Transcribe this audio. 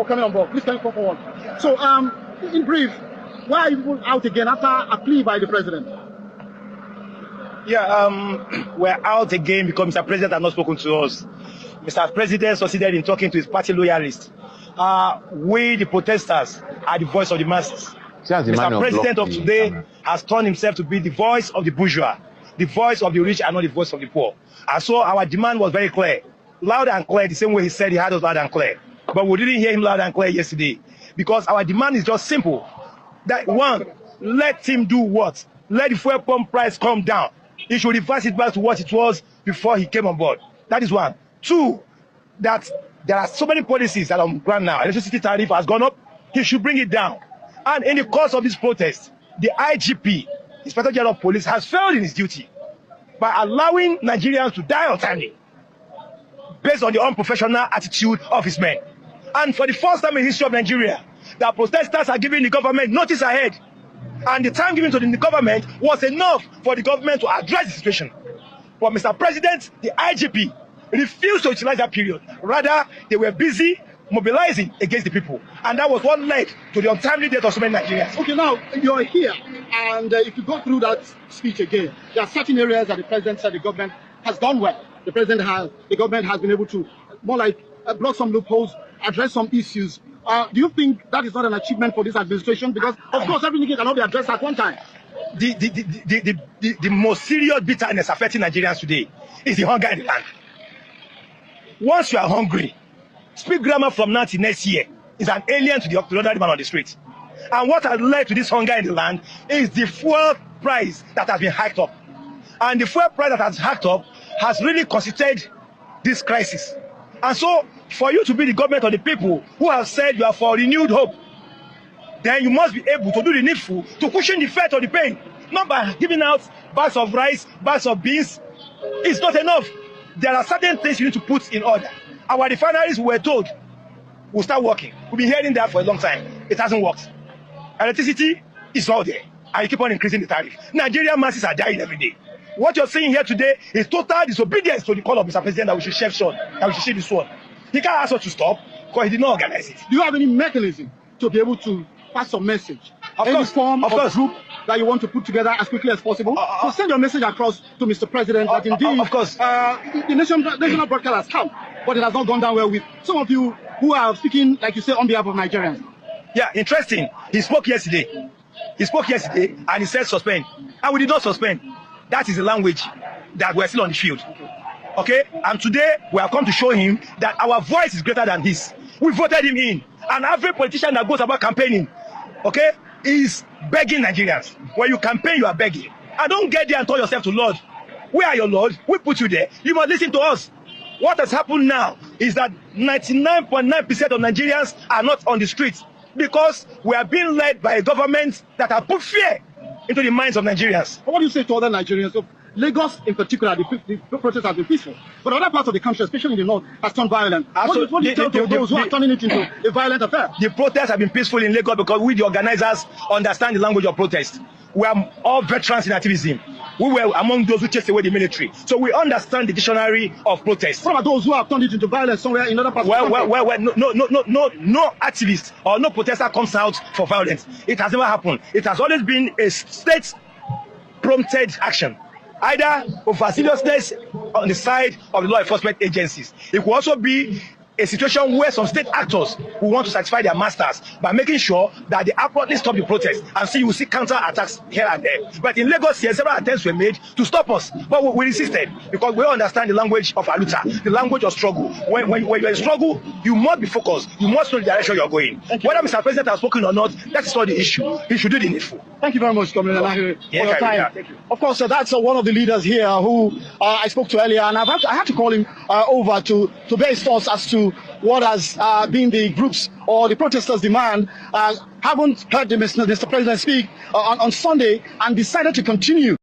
for coming on board. Please come forward. So, in brief, why are you out again after a plea by the president? Yeah, we're out again because Mr. President has not spoken to us. Mr. President succeeded in talking to his party loyalists. We, the protesters, are the voice of the masses. Mr. President of today has turned himself to be the voice of the bourgeois, the voice of the rich and not the voice of the poor. And so our demand was very clear, loud and clear, the same way he said he had us loud and clear. But we didn't hear him loud and clear yesterday because our demand is just simple. That one, let him do what? Let the fuel pump price come down. He should reverse it back to what it was before he came on board. That is one. Two, that there are so many policies that are on ground now. Electricity tariff has gone up. He should bring it down. And in the course of this protest, the IGP, Inspector General of Police, has failed in his duty by allowing Nigerians to die untimely based on the unprofessional attitude of his men. And for the first time in the history of Nigeria, the protesters are giving the government notice ahead. And the time given to the government was enough for the government to address the situation. But Mr. President, the IGP, refused to utilize that period. Rather, they were busy mobilizing against the people. And that was what led to the untimely death of so many Nigerians. Okay, now, you're here, and if you go through that speech again, there are certain areas that the president said the government has done well. The government has been able to, more like, block some loopholes, address some issues. Do you think that is not an achievement for this administration? Because, of course, everything cannot be addressed at one time. The most serious bitterness affecting Nigerians today is the hunger in the land. Once you are hungry, speak grammar from now till next year is an alien to the ordinary man on the street. And what has led to this hunger in the land is the fuel price that has been hiked up. And the fuel price that has hiked up has really constituted this crisis. And so, for you to be the government of the people who have said you are for renewed hope, then you must be able to do the needful to cushion the effect of the pain. Not by giving out bags of rice, bags of beans. It's not enough. There are certain things you need to put in order. Our refineries were told will start working. We've been hearing that for a long time. It hasn't worked. Electricity is not there. And you keep on increasing the tariff. Nigerian masses are dying every day. What you're seeing here today is total disobedience to the call of Mr. President that we should shave sword, that we should shave this one. He can't ask us to stop because he did not organize it. Do you have any mechanism to be able to pass a message? Any form of group that you want to put together as quickly as possible? So send your message across to Mr. President that indeed, the national broadcast has come, but it has not gone down well with some of you who are speaking, like you say, on behalf of Nigerians. Yeah, interesting. He spoke yesterday. And he said suspend. And we did not suspend. That is the language that we're still on the field. Okay? And today, we have come to show him that our voice is greater than his. We voted him in. And every politician that goes about campaigning, okay, is begging Nigerians. When you campaign, you are begging. And don't get there and turn yourself to Lord. We are your Lord. We put you there. You must listen to us. What has happened now is that 99.9% of Nigerians are not on the streets because we are being led by a government that has put fear into the minds of Nigerians. What do you say to other Nigerians? So Lagos, in particular, the protest has been peaceful. But other parts of the country, especially in the north, has turned violent. What do you tell those who are turning it into a violent affair? The protests have been peaceful in Lagos because we, the organizers, understand the language of protest. We are all veterans in activism. We were among those who chased away the military. So we understand the dictionary of protest. What about those who have turned it into violence somewhere in other parts of the country? No activist or no protester comes out for violence. It has never happened. It has always been a state-prompted action. Either over seriousness on the side of the law enforcement agencies. It could also be a situation where some state actors who want to satisfy their masters by making sure that they appropriately stop the protest. And so you will see counter-attacks here and there. But in Lagos here, several attempts were made to stop us. But we resisted because we understand the language of Aluta, the language of struggle. When you're in struggle, you must be focused. You must know the direction you're going. Whether Mr. President has spoken or not, that is not the issue. He should do the neodful. Thank you very much, Comrade Lahiri, for your time. Thank you. Of course, that's one of the leaders here who I spoke to earlier, and I had to call him over to bear his thoughts as to what has been the groups or the protesters' demand. Haven't heard Mr. President speak on Sunday and decided to continue.